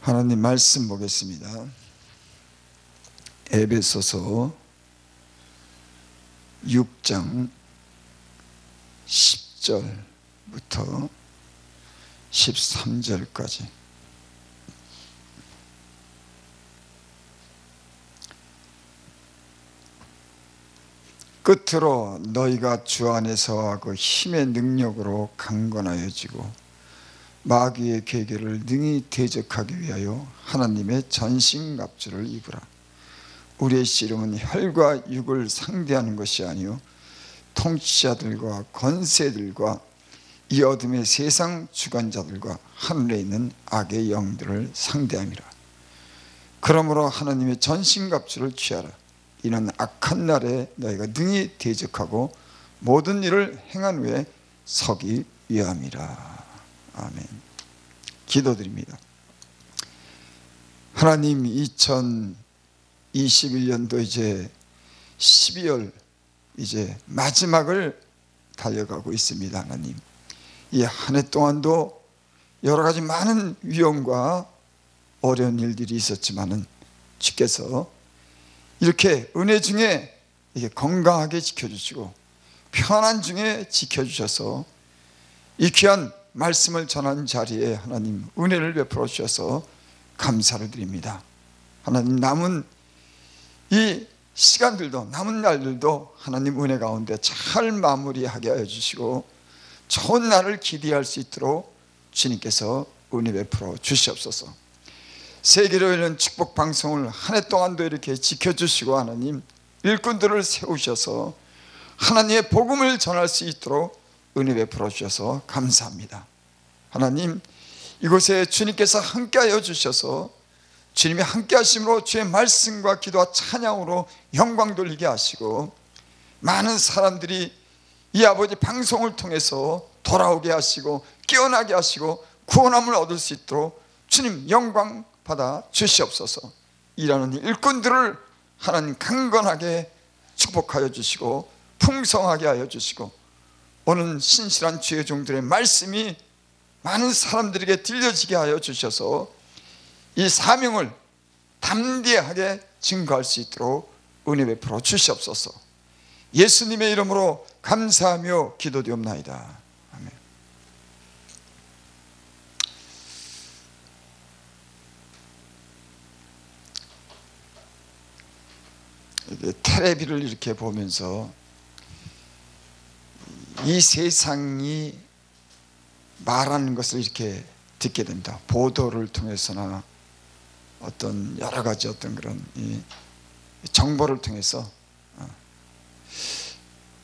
하나님 말씀 보겠습니다. 에베소서 6장 10절부터 13절까지. 끝으로 너희가 주 안에서 그 힘의 능력으로 강건하여지고 마귀의 계계를 능히 대적하기 위하여 하나님의 전신갑주를 입으라. 우리의 씨름은 혈과 육을 상대하는 것이 아니요 통치자들과 권세들과 이 어둠의 세상 주관자들과 하늘에 있는 악의 영들을 상대함이라. 그러므로 하나님의 전신갑주를 취하라. 이는 악한 날에 너희가 능히 대적하고 모든 일을 행한 후에 서기 위함이라. 아멘. 기도드립니다. 하나님, 2021년도 이제 12월 이제 마지막을 달려가고 있습니다. 하나님, 이 한 해 동안도 여러 가지 많은 위험과 어려운 일들이 있었지만은 주께서 이렇게 은혜 중에 이게 건강하게 지켜주시고 편안 중에 지켜주셔서 이 귀한 말씀을 전하는 자리에 하나님 은혜를 베풀어 주셔서 감사를 드립니다. 하나님, 남은 이 시간들도 남은 날들도 하나님 은혜 가운데 잘 마무리하게 하여 주시고 좋은 날을 기대할 수 있도록 주님께서 은혜 베풀어 주시옵소서. 세계로 열린 축복 방송을 한 해 동안도 이렇게 지켜주시고 하나님 일꾼들을 세우셔서 하나님의 복음을 전할 수 있도록 은혜 베풀어 주셔서 감사합니다. 하나님, 이곳에 주님께서 함께하여 주셔서 주님이 함께 하심으로 주의 말씀과 기도와 찬양으로 영광 돌리게 하시고 많은 사람들이 이 아버지 방송을 통해서 돌아오게 하시고 깨어나게 하시고 구원함을 얻을 수 있도록 주님 영광 받아 주시옵소서. 일하는 일꾼들을 하나님 강건하게 축복하여 주시고 풍성하게 하여 주시고 오는 신실한 주의 종들의 말씀이 많은 사람들에게 들려지게 하여 주셔서 이 사명을 담대하게 증거할 수 있도록 은혜 베풀어 주시옵소서. 예수님의 이름으로 감사하며 기도드리옵나이다. 아멘. 텔레비를 이렇게 보면서 이 세상이 말하는 것을 이렇게 듣게 됩니다. 보도를 통해서나 어떤 여러 가지 어떤 그런 이 정보를 통해서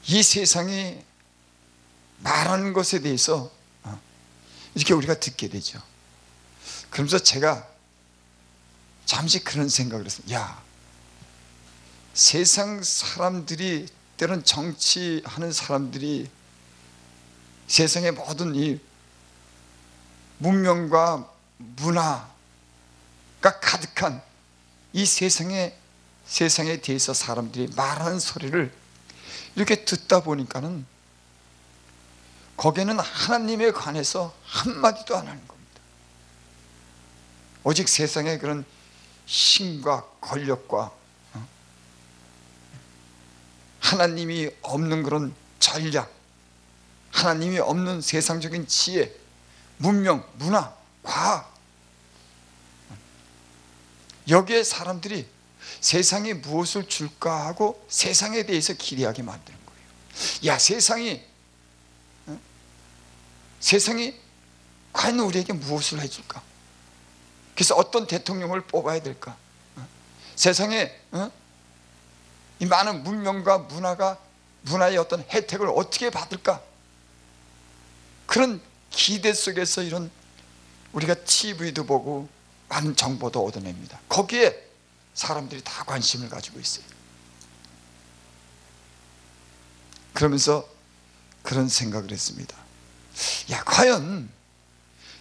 이 세상이 말하는 것에 대해서 이렇게 우리가 듣게 되죠. 그러면서 제가 잠시 그런 생각을 했어요. 야, 세상 사람들이 때론 정치하는 사람들이 세상의 모든 이 문명과 문화가 가득한 이 세상에 대해서 사람들이 말하는 소리를 이렇게 듣다 보니까는 거기에는 하나님에 관해서 한마디도 안 하는 겁니다. 오직 세상의 그런 힘과 권력과 하나님이 없는 그런 전략, 하나님이 없는 세상적인 지혜, 문명, 문화, 과학, 여기에 사람들이 세상이 무엇을 줄까 하고 세상에 대해서 기대하게 만드는 거예요. 야, 세상이 과연 우리에게 무엇을 해줄까? 그래서 어떤 대통령을 뽑아야 될까? 세상에 이 많은 문명과 문화의 어떤 혜택을 어떻게 받을까? 그런 기대 속에서 이런 우리가 TV도 보고 많은 정보도 얻어냅니다. 거기에 사람들이 다 관심을 가지고 있어요. 그러면서 그런 생각을 했습니다. 야, 과연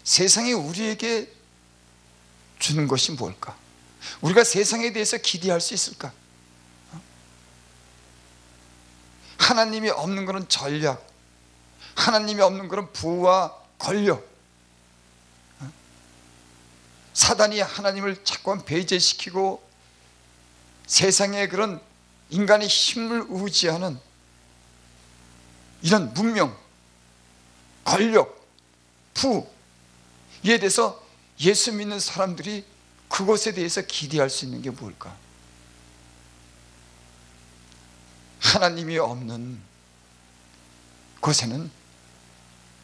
세상이 우리에게 주는 것이 뭘까? 우리가 세상에 대해서 기대할 수 있을까? 하나님이 없는 그런 전략, 하나님이 없는 그런 부와 권력, 사단이 하나님을 자꾸만 배제시키고 세상의 그런 인간의 힘을 의지하는 이런 문명, 권력, 부에 대해서 예수 믿는 사람들이 그것에 대해서 기대할 수 있는 게 뭘까? 하나님이 없는 곳에는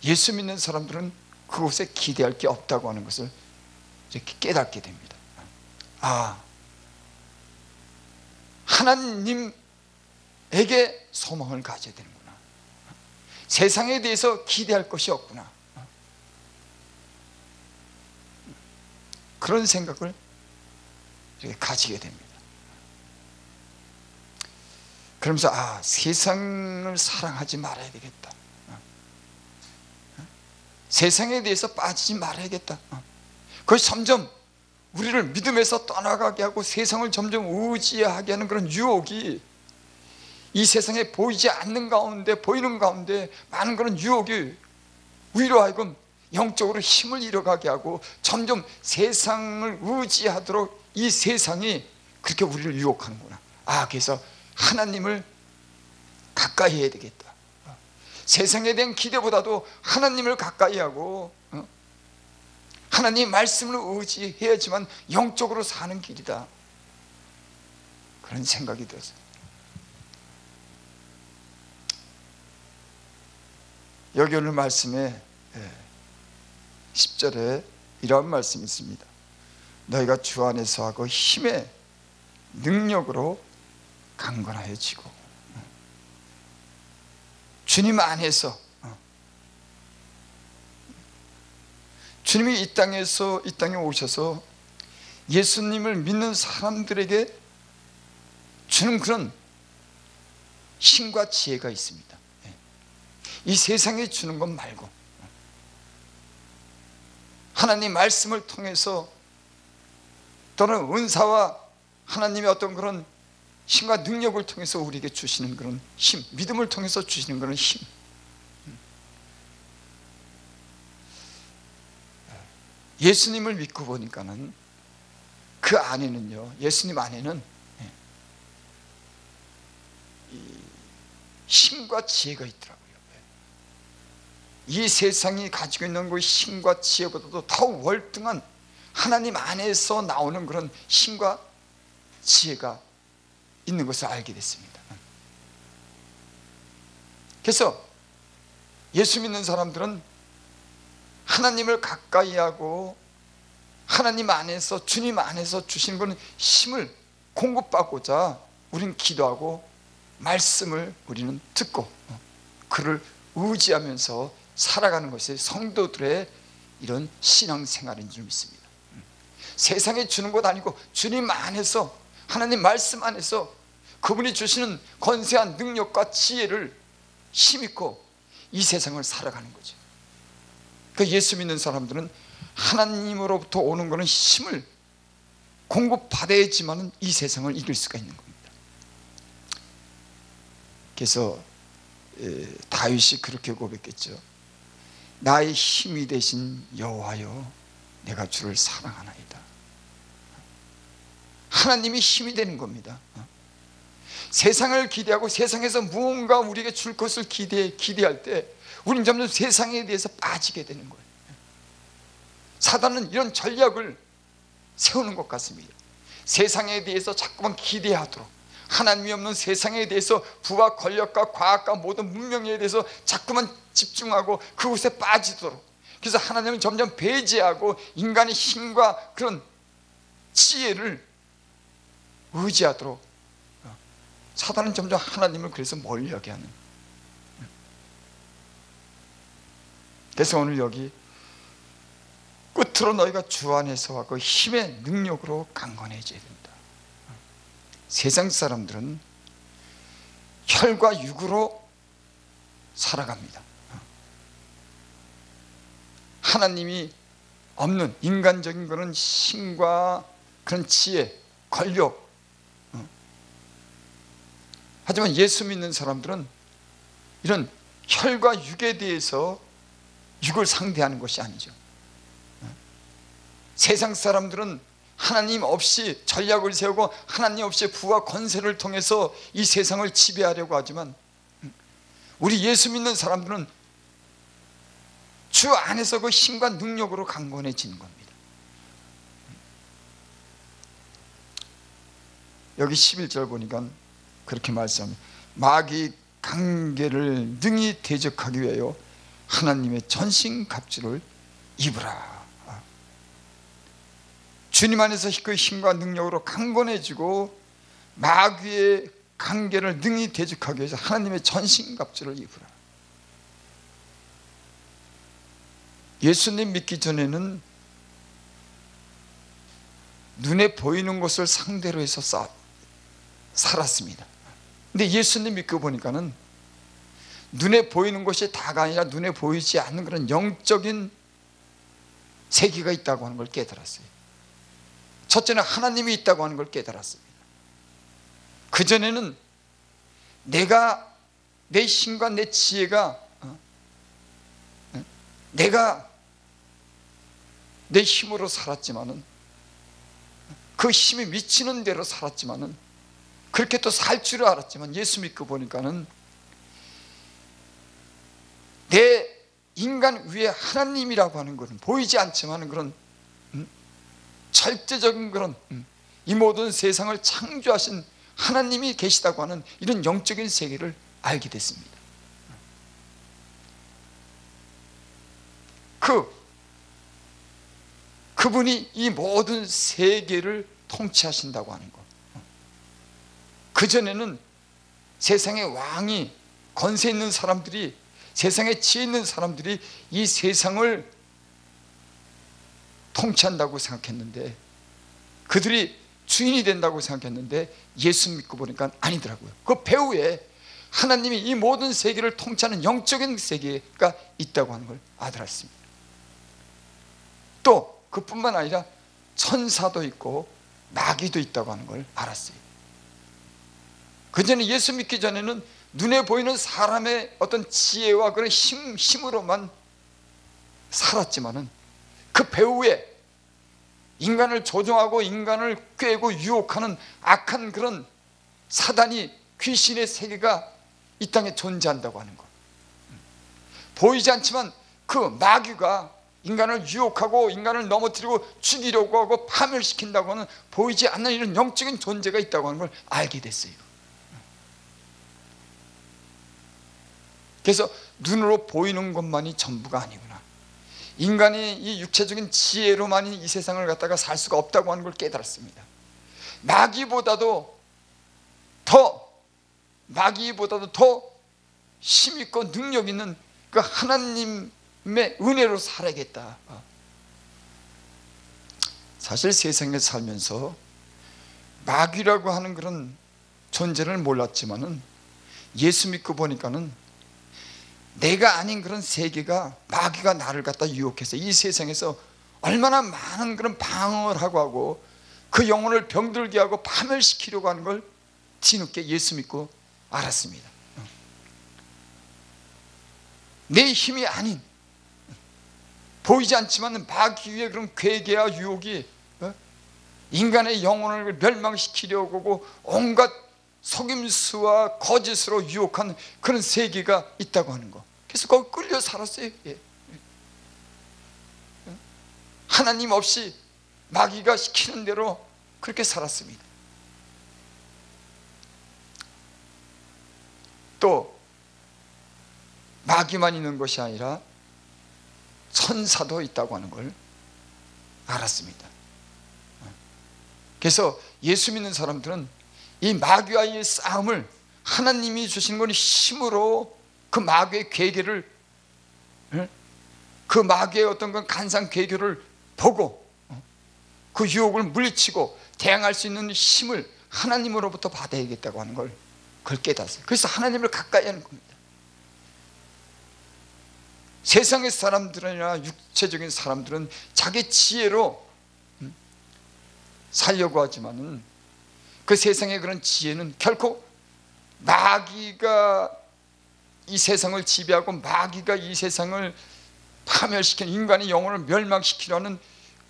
예수 믿는 사람들은 그곳에 기대할 게 없다고 하는 것을 이렇게 깨닫게 됩니다. 아, 하나님에게 소망을 가져야 되는구나. 세상에 대해서 기대할 것이 없구나. 그런 생각을 이렇게 가지게 됩니다. 그러면서 아, 세상을 사랑하지 말아야 되겠다. 세상에 대해서 빠지지 말아야겠다. 그것이 점점 우리를 믿음에서 떠나가게 하고 세상을 점점 의지하게 하는 그런 유혹이, 이 세상에 보이지 않는 가운데 보이는 가운데 많은 그런 유혹이 우리로 하여금 영적으로 힘을 잃어가게 하고 점점 세상을 의지하도록 이 세상이 그렇게 우리를 유혹하는구나. 아, 그래서 하나님을 가까이 해야 되겠다. 세상에 대한 기대보다도 하나님을 가까이 하고 하나님 말씀을 의지해야지만 영적으로 사는 길이다. 그런 생각이 들었어요. 여기 오늘 말씀에 10절에 이런 말씀이 있습니다. 너희가 주 안에서 하고 힘의 능력으로 강건하여지고. 주님 안에서, 주님이 이 땅에 오셔서 예수님을 믿는 사람들에게 주는 그런 힘과 지혜가 있습니다. 이 세상에 주는 것 말고 하나님 말씀을 통해서 또는 은사와 하나님의 어떤 그런 힘과 능력을 통해서 우리에게 주시는 그런 힘, 믿음을 통해서 주시는 그런 힘. 예수님을 믿고 보니까는 그 안에는요, 예수님 안에는 힘과 지혜가 있더라고요. 이 세상이 가지고 있는 그 힘과 지혜보다도 더 월등한 하나님 안에서 나오는 그런 힘과 지혜가 있는 것을 알게 됐습니다. 그래서 예수 믿는 사람들은 하나님을 가까이 하고 하나님 안에서, 주님 안에서 주신 그런 힘을 공급받고자 우리는 기도하고 말씀을 우리는 듣고 그를 의지하면서 살아가는 것이 성도들의 이런 신앙생활인 줄 믿습니다. 세상에 주는 것 아니고 주님 안에서, 하나님 말씀 안에서 그분이 주시는 권세한 능력과 지혜를 힘입고 이 세상을 살아가는 거죠. 그 예수 믿는 사람들은 하나님으로부터 오는 것은 힘을 공급받아야지만 이 세상을 이길 수가 있는 겁니다. 그래서 다윗이 그렇게 고백했죠. 나의 힘이 되신 여호와여, 내가 주를 사랑하나이다. 하나님이 힘이 되는 겁니다. 세상을 기대하고 세상에서 무언가 우리에게 줄 것을 기대할 때 우리는 점점 세상에 대해서 빠지게 되는 거예요. 사단은 이런 전략을 세우는 것 같습니다. 세상에 대해서 자꾸만 기대하도록, 하나님이 없는 세상에 대해서 부와 권력과 과학과 모든 문명에 대해서 자꾸만 집중하고 그곳에 빠지도록, 그래서 하나님은 점점 배제하고 인간의 힘과 그런 지혜를 의지하도록 사단은 점점 하나님을 그래서 멀리하게 하는. 그래서 오늘 여기 끝으로 너희가 주 안에서 하고 힘의 능력으로 강건해져야 된다. 세상 사람들은 혈과 육으로 살아갑니다. 하나님이 없는 인간적인 그런 힘과 그런 지혜, 권력. 하지만 예수 믿는 사람들은 이런 혈과 육에 대해서 육을 상대하는 것이 아니죠. 세상 사람들은 하나님 없이 전략을 세우고 하나님 없이 부와 권세를 통해서 이 세상을 지배하려고 하지만, 우리 예수 믿는 사람들은 주 안에서 그 힘과 능력으로 강건해지는 겁니다. 여기 11절 보니까 그렇게 말씀합니다. 마귀 관계를 능히 대적하기 위하여 하나님의 전신갑주를 입으라. 주님 안에서 그 힘과 능력으로 강건해지고 마귀의 관계를 능히 대적하기 위해서 하나님의 전신갑주를 입으라. 예수님 믿기 전에는 눈에 보이는 것을 상대로 해서 살았습니다. 근데 예수님 믿고 보니까는 눈에 보이는 것이 다가 아니라 눈에 보이지 않는 그런 영적인 세계가 있다고 하는 걸 깨달았어요. 첫째는 하나님이 있다고 하는 걸 깨달았습니다. 그전에는 내가, 내 힘과 내 지혜가, 내가 내 힘으로 살았지만은, 그 힘이 미치는 대로 살았지만은, 그렇게 또 살 줄을 알았지만, 예수 믿고 보니까는 내 인간 위에 하나님이라고 하는 것은 보이지 않지만 그런 절대적인 그런 이 모든 세상을 창조하신 하나님이 계시다고 하는 이런 영적인 세계를 알게 됐습니다. 그분이 이 모든 세계를 통치하신다고 하는 것. 그전에는 세상의 왕이, 권세 있는 사람들이, 세상에 지혜 있는 사람들이 이 세상을 통치한다고 생각했는데, 그들이 주인이 된다고 생각했는데, 예수 믿고 보니까 아니더라고요. 그 배후에 하나님이 이 모든 세계를 통치하는 영적인 세계가 있다고 하는 걸 알았습니다. 또 그뿐만 아니라 천사도 있고 마귀도 있다고 하는 걸 알았어요. 그전에 예수 믿기 전에는 눈에 보이는 사람의 어떤 지혜와 그런 힘으로만 살았지만은, 그 배후에 인간을 조종하고 인간을 꾀고 유혹하는 악한 그런 사단이, 귀신의 세계가 이 땅에 존재한다고 하는 것. 보이지 않지만 그 마귀가 인간을 유혹하고 인간을 넘어뜨리고 죽이려고 하고 파멸시킨다고 하는 보이지 않는 이런 영적인 존재가 있다고 하는 걸 알게 됐어요. 그래서 눈으로 보이는 것만이 전부가 아니구나. 인간이 이 육체적인 지혜로만이 이 세상을 갖다가 살 수가 없다고 하는 걸 깨달았습니다. 마귀보다도 더 힘있고 능력 있는 그 하나님의 은혜로 살아야겠다. 사실 세상에 살면서 마귀라고 하는 그런 존재를 몰랐지만은, 예수 믿고 보니까는 내가 아닌 그런 세계가, 마귀가 나를 갖다 유혹해서 이 세상에서 얼마나 많은 그런 방어를 하고 그 영혼을 병들게 하고 파멸시키려고 하는 걸 뒤늦게 예수 믿고 알았습니다. 내 힘이 아닌, 보이지 않지만 마귀의 그런 괴계와 유혹이 인간의 영혼을 멸망시키려고 하고 온갖 속임수와 거짓으로 유혹한 그런 세계가 있다고 하는 거. 그래서 거기 끌려 살았어요. 하나님 없이 마귀가 시키는 대로 그렇게 살았습니다. 또 마귀만 있는 것이 아니라 천사도 있다고 하는 걸 알았습니다. 그래서 예수 믿는 사람들은 이 마귀와의 싸움을 하나님이 주신 건 힘으로 그 마귀의 괴계를, 그 마귀의 어떤 건 간상 괴계를 보고 그 유혹을 물리치고 대항할 수 있는 힘을 하나님으로부터 받아야겠다고 하는 걸, 그걸 깨닫어요. 그래서 하나님을 가까이 하는 겁니다. 세상의 사람들이나 육체적인 사람들은 자기 지혜로 살려고 하지만은, 그 세상의 그런 지혜는 결코 마귀가 이 세상을 지배하고 마귀가 이 세상을 파멸시키는, 인간의 영혼을 멸망시키려는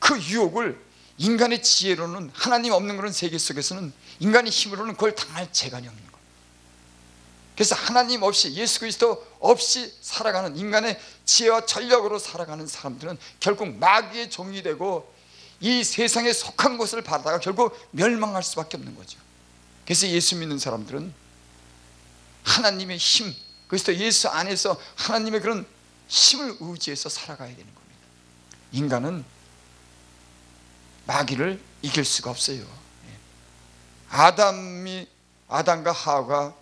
그 유혹을 인간의 지혜로는, 하나님 없는 그런 세계 속에서는 인간의 힘으로는 그걸 당할 재간이 없는 거예요. 그래서 하나님 없이, 예수 그리스도 없이 살아가는, 인간의 지혜와 전력으로 살아가는 사람들은 결국 마귀의 종이 되고 이 세상에 속한 것을 받아가 결국 멸망할 수밖에 없는 거죠. 그래서 예수 믿는 사람들은 하나님의 힘, 그리스도 예수 안에서 하나님의 그런 힘을 의지해서 살아가야 되는 겁니다. 인간은 마귀를 이길 수가 없어요. 아담과 하와가,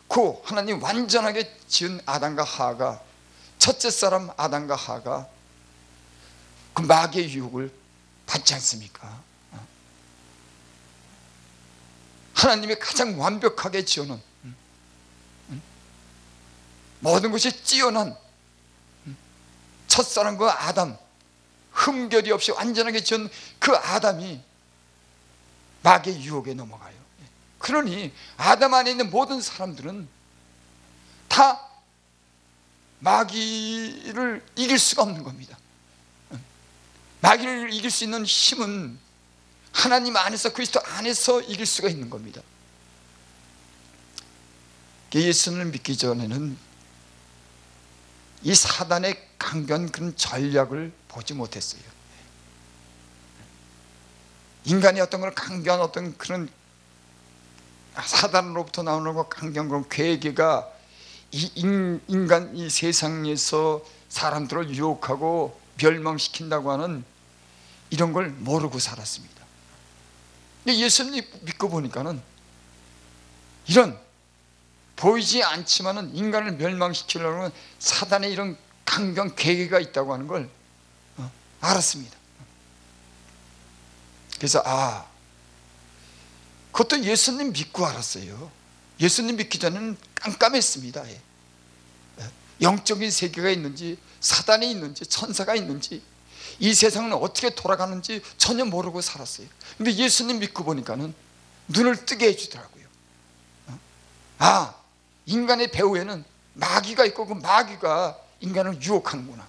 그 하나님 완전하게 지은 아담과 하와가, 첫째 사람 아담과 하와가 그 마귀의 유혹을 받지 않습니까? 하나님이 가장 완벽하게 지어놓은, 모든 것이 뛰어난 첫사람 그 아담, 흠결이 없이 완전하게 지은 그 아담이 마귀의 유혹에 넘어가요. 그러니 아담 안에 있는 모든 사람들은 다 마귀를 이길 수가 없는 겁니다. 마귀를 이길 수 있는 힘은 하나님 안에서, 그리스도 안에서 이길 수가 있는 겁니다. 예수를 믿기 전에는 이 사단의 강변 그런 전략을 보지 못했어요. 인간이 어떤 걸 강변, 어떤 그런 사단으로부터 나오는 거 강변, 그런 괴계가 이 인간, 이 세상에서 사람들을 유혹하고 멸망시킨다고 하는 이런 걸 모르고 살았습니다. 근데 예수님 믿고 보니까는 이런 보이지 않지만은 인간을 멸망시키려고 하는 사단의 이런 강변 괴계가 있다고 하는 걸 알았습니다. 그래서 그것도 예수님 믿고 알았어요. 예수님 믿기 전에는 깜깜했습니다. 영적인 세계가 있는지, 사단이 있는지, 천사가 있는지, 이 세상은 어떻게 돌아가는지 전혀 모르고 살았어요. 근데 예수님 믿고 보니까는 눈을 뜨게 해주더라고요. 인간의 배후에는 마귀가 있고 그 마귀가 인간을 유혹하는구나.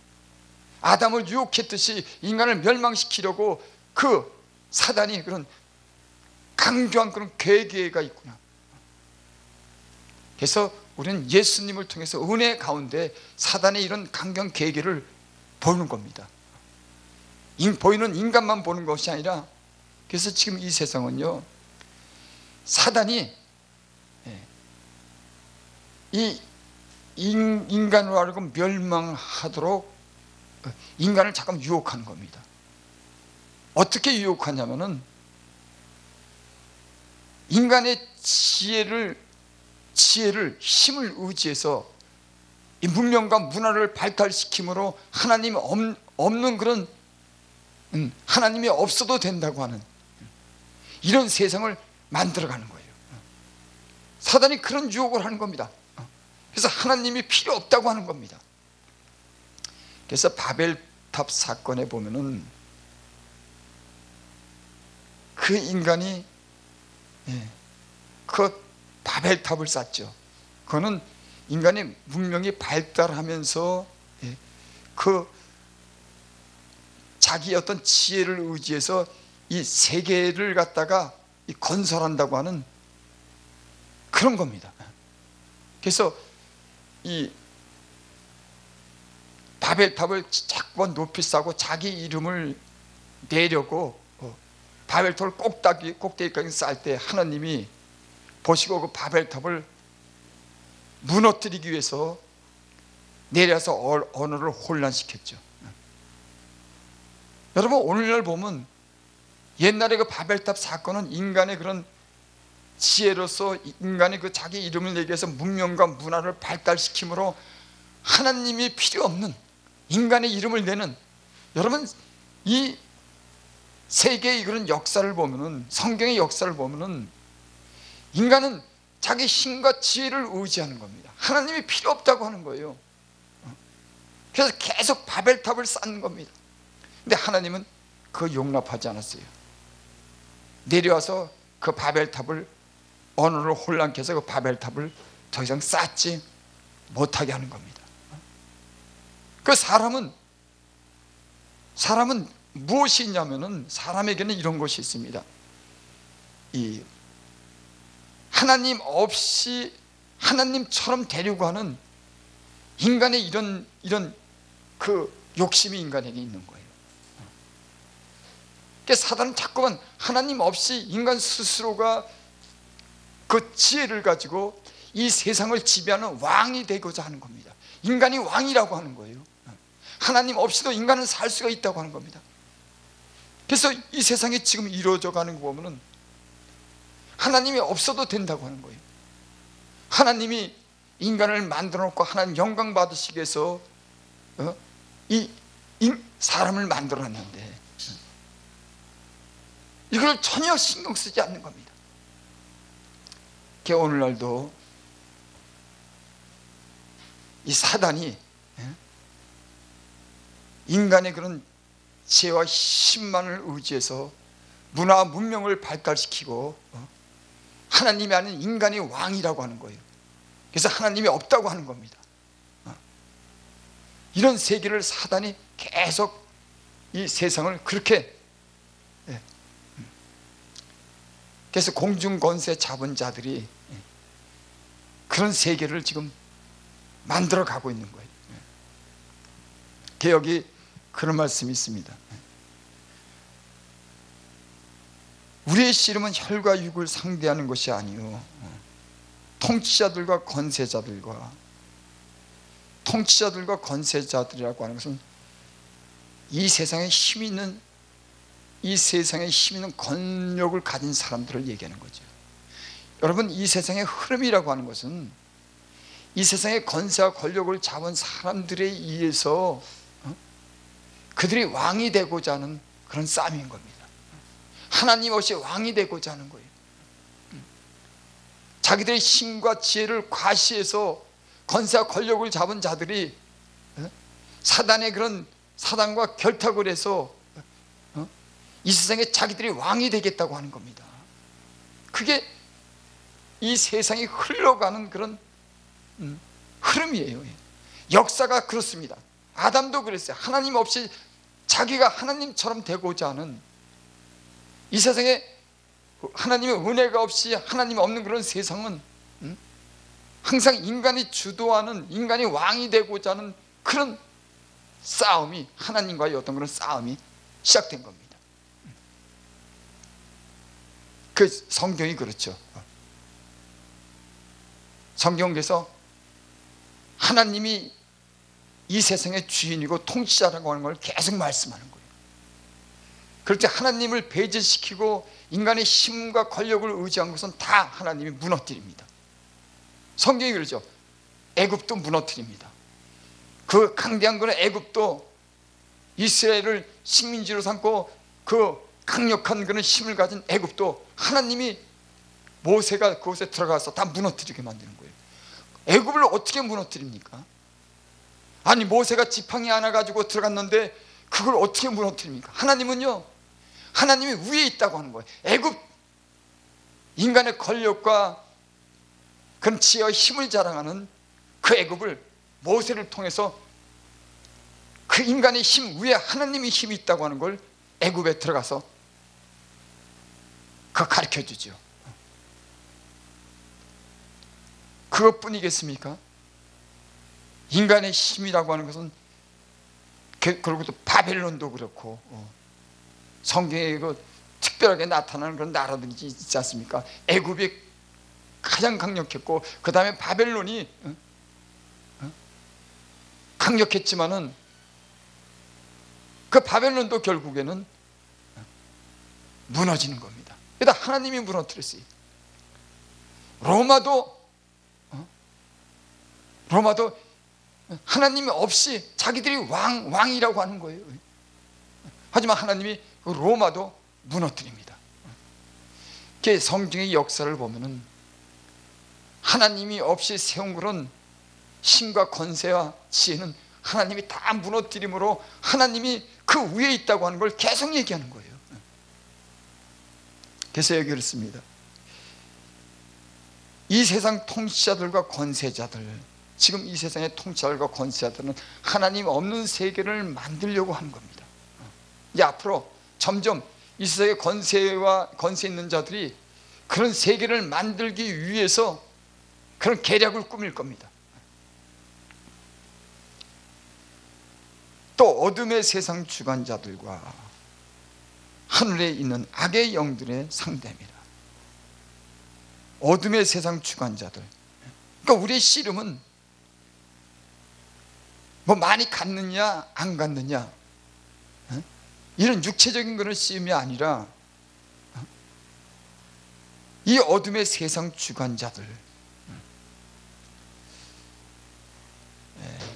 아담을 유혹했듯이 인간을 멸망시키려고 그 사단이 그런 강조한 그런 괴계가 있구나. 그래서 우리는 예수님을 통해서 은혜 가운데 사단의 이런 강경 괴계를 보는 겁니다. 보이는 인간만 보는 것이 아니라, 그래서 지금 이 세상은요, 사단이 이 인간으로 하여금 멸망하도록 인간을 잠깐 유혹하는 겁니다. 어떻게 유혹하냐면은 인간의 지혜를 힘을 의지해서 이 문명과 문화를 발달시킴으로 하나님이 없는 그런, 하나님이 없어도 된다고 하는 이런 세상을 만들어가는 거예요. 사단이 그런 유혹을 하는 겁니다. 그래서 하나님이 필요 없다고 하는 겁니다. 그래서 바벨탑 사건에 보면은 그 인간이 그 바벨탑을 쌓죠. 그거는 인간의 문명이 발달하면서 그 자기 어떤 지혜를 의지해서 이 세계를 갖다가 건설한다고 하는 그런 겁니다. 그래서 이 바벨탑을 자꾸 높이 쌓고 자기 이름을 내려고 바벨탑을 꼭대기까지 쌓을 때 하나님이 보시고 그 바벨탑을 무너뜨리기 위해서 내려서 언어를 혼란시켰죠. 여러분, 오늘날 보면 옛날에 그 바벨탑 사건은 인간의 그런 지혜로서 인간이 그 자기 이름을 내기 위해서 문명과 문화를 발달시킴으로 하나님이 필요 없는 인간의 이름을 내는, 여러분 이 세계의 그런 역사를 보면은, 성경의 역사를 보면은 인간은 자기 힘과 지혜를 의지하는 겁니다. 하나님이 필요 없다고 하는 거예요. 그래서 계속 바벨탑을 쌓는 겁니다. 근데 하나님은 그거 용납하지 않았어요. 내려와서 그 바벨탑을 언어를 혼란케 해서 그 바벨탑을 더 이상 쌓지 못하게 하는 겁니다. 그 사람은 무엇이 있냐면은 사람에게는 이런 것이 있습니다. 이 하나님 없이 하나님처럼 되려고 하는 인간의 이런 그 욕심이 인간에게 있는 거예요. 그러니까 사단은 자꾸만 하나님 없이 인간 스스로가 그 지혜를 가지고 이 세상을 지배하는 왕이 되고자 하는 겁니다. 인간이 왕이라고 하는 거예요. 하나님 없이도 인간은 살 수가 있다고 하는 겁니다. 그래서 이 세상에 지금 이루어져 가는 거 보면은 하나님이 없어도 된다고 하는 거예요. 하나님이 인간을 만들어 놓고 하나님 영광 받으시기 위해서 이 사람을 만들어 놨는데 이걸 전혀 신경 쓰지 않는 겁니다. 오늘날도 이 사단이 인간의 그런 지혜와 힘만을 의지해서 문화 문명을 발달시키고 하나님이 아닌 인간이 왕이라고 하는 거예요. 그래서 하나님이 없다고 하는 겁니다. 이런 세계를 사단이 계속 이 세상을 그렇게, 그래서 공중권세 잡은 자들이 그런 세계를 지금 만들어 가고 있는 거예요. 개혁이 그런 말씀이 있습니다. 우리의 씨름은 혈과 육을 상대하는 것이 아니요 통치자들과 권세자들이라고 하는 것은 이 세상에 힘 있는 권력을 가진 사람들을 얘기하는 거죠. 여러분, 이 세상의 흐름이라고 하는 것은 이 세상의 권세와 권력을 잡은 사람들에 의해서 그들이 왕이 되고자 하는 그런 싸움인 겁니다. 하나님 없이 왕이 되고자 하는 거예요. 자기들의 힘과 지혜를 과시해서 권세와 권력을 잡은 자들이 사단의 그런 사단과 결탁을 해서 이 세상에 자기들이 왕이 되겠다고 하는 겁니다. 그게 이 세상이 흘러가는 그런 흐름이에요. 역사가 그렇습니다. 아담도 그랬어요. 하나님 없이 자기가 하나님처럼 되고자 하는 이 세상에 하나님의 은혜가 없이 하나님 없는 그런 세상은 항상 인간이 주도하는, 인간이 왕이 되고자 하는 그런 싸움이, 하나님과의 어떤 그런 싸움이 시작된 겁니다. 그 성경이 그렇죠. 성경에서 하나님이 이 세상의 주인이고 통치자라고 하는 걸 계속 말씀하는 거예요. 그럴 때 하나님을 배제시키고 인간의 힘과 권력을 의지한 것은 다 하나님이 무너뜨립니다. 성경이 그러죠. 애굽도 무너뜨립니다. 그 강대한 그런 애굽도 이스라엘을 식민지로 삼고 그 강력한 그런 힘을 가진 애굽도 하나님이 모세가 그곳에 들어가서 다 무너뜨리게 만드는 거예요. 애굽을 어떻게 무너뜨립니까? 아니, 모세가 지팡이 하나 가지고 들어갔는데 그걸 어떻게 무너뜨립니까? 하나님은요, 하나님이 위에 있다고 하는 거예요. 애굽, 인간의 권력과 그런 지혜와 힘을 자랑하는 그 애굽을 모세를 통해서 그 인간의 힘 위에 하나님의 힘이 있다고 하는 걸 애굽에 들어가서 그거 가르쳐주죠. 그것뿐이겠습니까? 인간의 힘이라고 하는 것은, 그리고 또 바벨론도 그렇고 성경에 그 특별하게 나타나는 그런 나라들이 있지 않습니까? 애굽이 가장 강력했고 그 다음에 바벨론이 강력했지만은 그 바벨론도 결국에는 무너지는 겁니다. 그러다 하나님이 무너뜨렸어요. 로마도 하나님이 없이 자기들이 왕이라고 하는 거예요. 하지만 하나님이 그 로마도 무너뜨립니다. 성경의 역사를 보면은 하나님이 없이 세운 그런 힘과 권세와 지혜는 하나님이 다 무너뜨림으로 하나님이 그 위에 있다고 하는 걸 계속 얘기하는 거예요. 그래서 여기 그렇습니다. 이 세상 통치자들과 권세자들, 지금 이 세상의 통치자들과 권세자들은 하나님 없는 세계를 만들려고 하는 겁니다. 이제 앞으로 점점 이 세상의 권세 있는 자들이 그런 세계를 만들기 위해서 그런 계략을 꾸밀 겁니다. 또 어둠의 세상 주관자들과 하늘에 있는 악의 영들의 상대입니다. 어둠의 세상 주관자들. 그러니까 우리의 씨름은 뭐 많이 갔느냐 안 갔느냐 이런 육체적인 그런 씨름이 아니라 이 어둠의 세상 주관자들,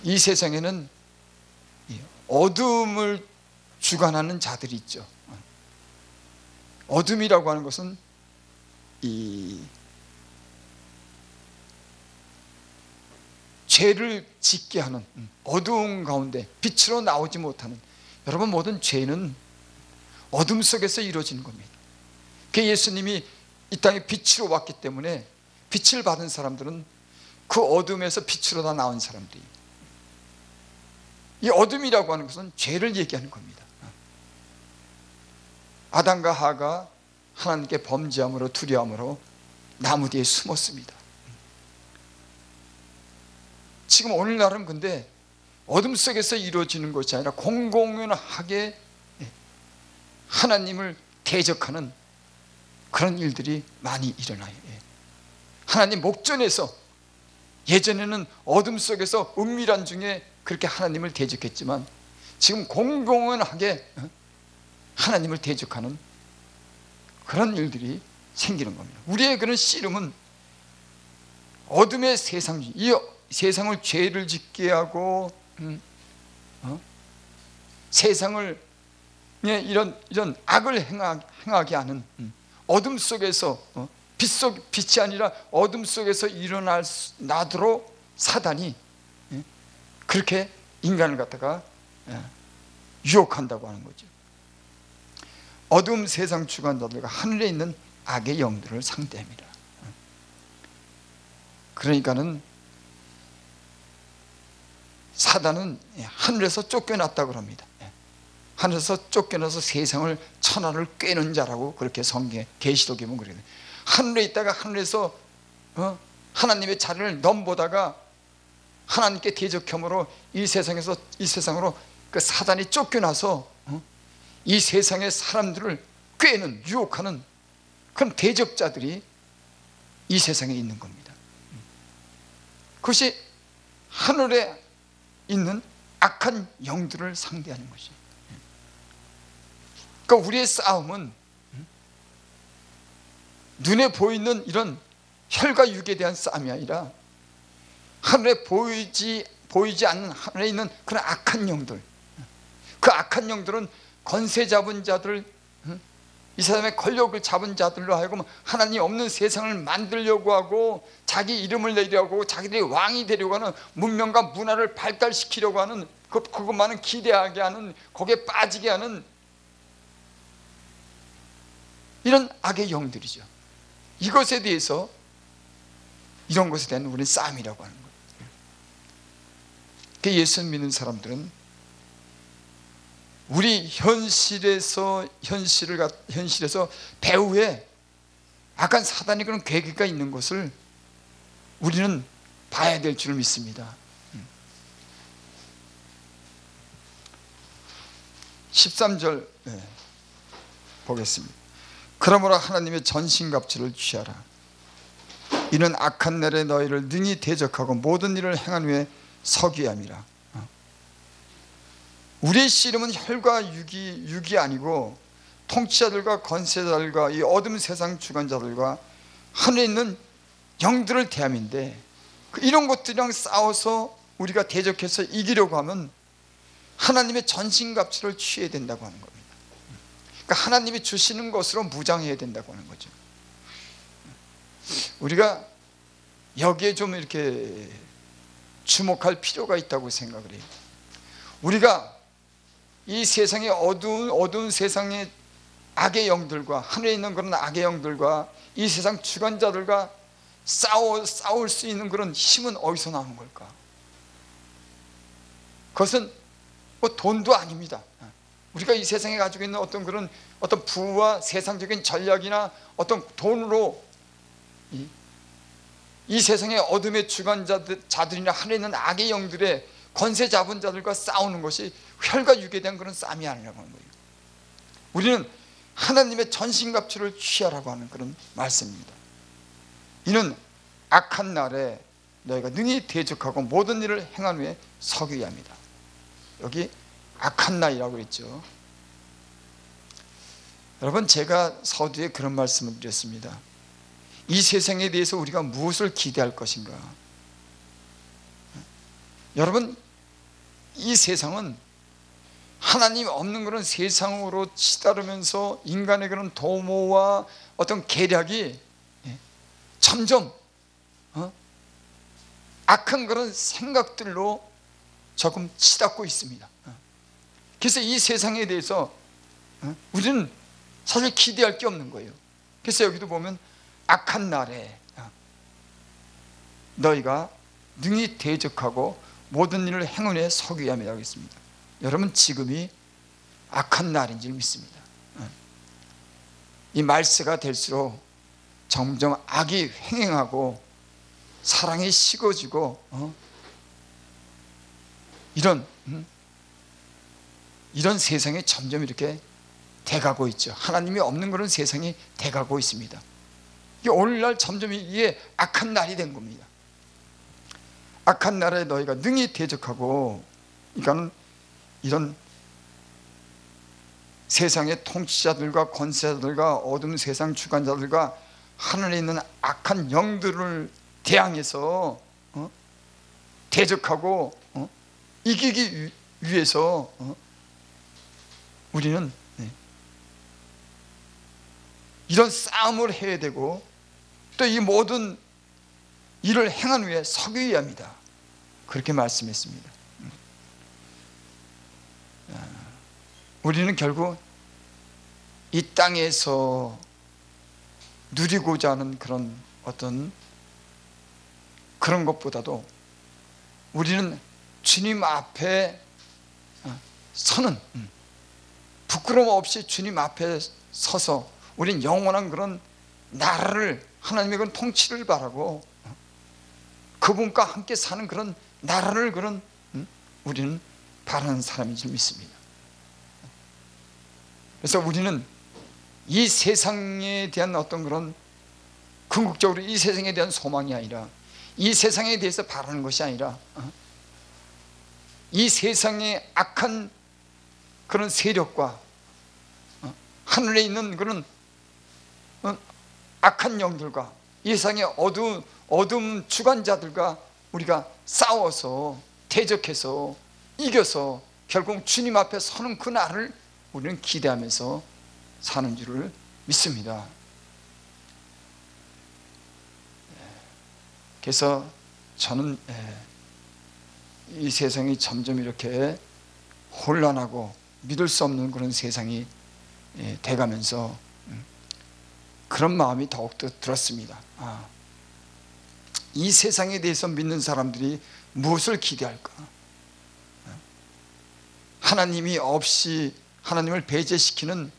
이 세상에는 어둠을 주관하는 자들이 있죠. 어둠이라고 하는 것은 이 죄를 짓게 하는, 어두운 가운데 빛으로 나오지 못하는, 여러분 모든 죄는 어둠 속에서 이루어지는 겁니다. 그 예수님이 이 땅에 빛으로 왔기 때문에 빛을 받은 사람들은 그 어둠에서 빛으로 다 나온 사람들이, 이 어둠이라고 하는 것은 죄를 얘기하는 겁니다. 아담과 하가 하나님께 범죄함으로 두려움으로 나무 뒤에 숨었습니다. 지금 오늘날은 근데 어둠 속에서 이루어지는 것이 아니라 공공연하게 하나님을 대적하는 그런 일들이 많이 일어나요. 하나님 목전에서, 예전에는 어둠 속에서 은밀한 중에 그렇게 하나님을 대적했지만 지금 공공연하게 하나님을 대적하는 그런 일들이 생기는 겁니다. 우리의 그런 씨름은 어둠의 세상, 이 세상을 죄를 짓게 하고 세상을 이런 악을 행하게 하는 어둠 속에서 빛이 아니라 어둠 속에서 나도록 사단이 그렇게 인간을 갖다가 유혹한다고 하는 거죠. 어둠 세상 주관자들과 하늘에 있는 악의 영들을 상대합니다. 그러니까는 사단은 하늘에서 쫓겨났다고 합니다. 하늘에서 쫓겨나서 세상을 천하를 꿰는 자라고 그렇게 성경 계시록에 보면 그래요. 하늘에 있다가 하늘에서 하나님의 자리를 넘보다가 하나님께 대적함으로 이 세상으로 그 사단이 쫓겨나서 이 세상의 사람들을 꿰는, 유혹하는 그런 대적자들이 이 세상에 있는 겁니다. 그것이 하늘에 있는 악한 영들을 상대하는 것이에요. 그러니까 우리의 싸움은 눈에 보이는 이런 혈과 육에 대한 싸움이 아니라 하늘에 보이지 않는, 하늘에 있는 그런 악한 영들, 그 악한 영들은 권세 잡은 자들, 이 사람의 권력을 잡은 자들로 하여금 하나님 없는 세상을 만들려고 하고 자기 이름을 내려고 하고 자기들이 왕이 되려고 하는, 문명과 문화를 발달시키려고 하는, 그것만은 기대하게 하는, 거기에 빠지게 하는 이런 악의 영들이죠. 이것에 대해서, 이런 것에 대한 우리는 싸움이라고 하는 거예요. 그 예수 믿는 사람들은 우리 현실에서 배후에 악한 사단이 그런 계기가 있는 것을 우리는 봐야 될 줄 믿습니다. 13절 보겠습니다. 그러므로 하나님의 전신갑주를 취하라. 이는 악한 날에 너희를 능히 대적하고 모든 일을 행한 후에 서기야 함이라. 우리의 씨름은 혈과 육이 아니고 통치자들과 권세자들과 이 어둠 세상 주관자들과 하늘에 있는 영들을 대함인데, 이런 것들이랑 싸워서 우리가 대적해서 이기려고 하면 하나님의 전신갑주를 취해야 된다고 하는 겁니다. 그러니까 하나님이 주시는 것으로 무장해야 된다고 하는 거죠. 우리가 여기에 좀 이렇게 주목할 필요가 있다고 생각을 해요. 우리가 이 세상의 어두운 세상의 악의 영들과 하늘에 있는 그런 악의 영들과 이 세상 주관자들과 싸울 수 있는 그런 힘은 어디서 나오는 걸까? 그것은 뭐 돈도 아닙니다. 우리가 이 세상에 가지고 있는 어떤 그런 어떤 부와 세상적인 전략이나 어떤 돈으로 이 세상의 어둠의 주관자들이나 하늘에 있는 악의 영들의 권세 잡은 자들과 싸우는 것이 혈과 육에 대한 그런 싸움이 아니라고 하는 거예요. 우리는 하나님의 전신갑주를 취하라고 하는 그런 말씀입니다. 이는 악한 날에 너희가 능히 대적하고 모든 일을 행한 후에 서기 위함이다. 여기 악한 날이라고 그랬죠. 여러분, 제가 서두에 그런 말씀을 드렸습니다. 이 세상에 대해서 우리가 무엇을 기대할 것인가? 여러분, 이 세상은 하나님 없는 그런 세상으로 치달으면서 인간의 그런 도모와 어떤 계략이 점점 악한 그런 생각들로 조금 치닫고 있습니다. 그래서 이 세상에 대해서 우리는 사실 기대할 게 없는 거예요. 그래서 여기도 보면 악한 날에 너희가 능히 대적하고 모든 일을 행운에 서기 위함이라고 했습니다. 여러분, 지금이 악한 날인 줄 믿습니다. 이 말세가 될수록 점점 악이 횡행하고 사랑이 식어지고 이런 세상이 점점 이렇게 돼가고 있죠. 하나님이 없는 그런 세상이 돼가고 있습니다. 오늘날 점점 이게 악한 날이 된 겁니다. 악한 날에 너희가 능히 대적하고, 그러니까 이런 세상의 통치자들과 권세자들과 어둠 세상 주관자들과 하늘에 있는 악한 영들을 대항해서 대적하고 이기기 위해서 우리는 이런 싸움을 해야 되고, 또 이 모든 일을 행한 후에 서기 위함이다. 그렇게 말씀했습니다. 우리는 결국 이 땅에서 누리고자 하는 그런 어떤 그런 것보다도 우리는 주님 앞에 서는, 부끄러움 없이 주님 앞에 서서 우리는 영원한 그런 나라를, 하나님의 그런 통치를 바라고 그분과 함께 사는 그런 나라를 우리는 바라는 사람인 줄 믿습니다. 그래서 우리는 이 세상에 대한 어떤 그런 궁극적으로 이 세상에 대한 소망이 아니라, 이 세상에 대해서 바라는 것이 아니라 이 세상의 악한 그런 세력과 하늘에 있는 그런 악한 영들과 이 세상의 어둠 주관자들과 우리가 싸워서 대적해서 이겨서 결국 주님 앞에 서는 그 날을 우리는 기대하면서 사는 줄을 믿습니다. 그래서 저는 이 세상이 점점 이렇게 혼란하고 믿을 수 없는 그런 세상이 돼가면서 그런 마음이 더욱더 들었습니다. 이 세상에 대해서 믿는 사람들이 무엇을 기대할까? 하나님이 없이 하나님을 배제시키는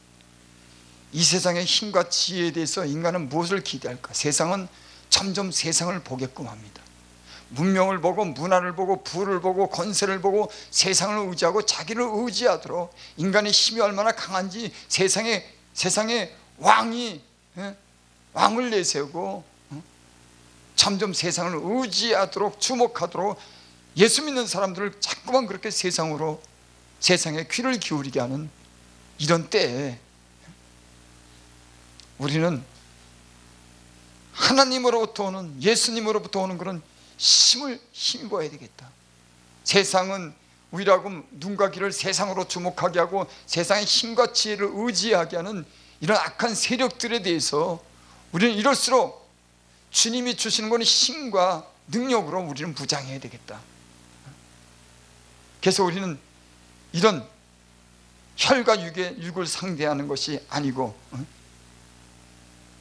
이 세상의 힘과 지혜에 대해서 인간은 무엇을 기대할까? 세상은 점점 세상을 보게끔 합니다. 문명을 보고 문화를 보고 부를 보고 권세를 보고 세상을 의지하고 자기를 의지하도록, 인간의 힘이 얼마나 강한지 세상의 왕을 내세우고 점점 세상을 의지하도록, 주목하도록 예수 믿는 사람들을 자꾸만 그렇게 세상에 귀를 기울이게 하는 이런 때에 우리는 하나님으로부터 오는, 예수님으로부터 오는 그런 힘을 힘입어야 되겠다. 세상은 우리라고 눈과 귀를 세상으로 주목하게 하고 세상의 힘과 지혜를 의지하게 하는 이런 악한 세력들에 대해서 우리는 이럴수록 주님이 주시는 건 힘과 능력으로 우리는 무장해야 되겠다. 그래서 우리는 이런 혈과 육을 상대하는 것이 아니고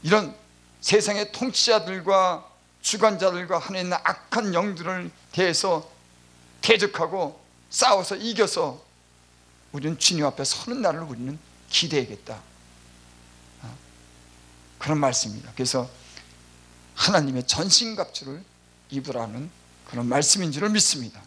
이런 세상의 통치자들과 주관자들과 하늘에 있는 악한 영들을 대해서 대적하고 싸워서 이겨서 우리는 주님 앞에 서는 날을 우리는 기대해야겠다. 그런 말씀입니다. 그래서 하나님의 전신갑주를 입으라는 그런 말씀인 줄을 믿습니다.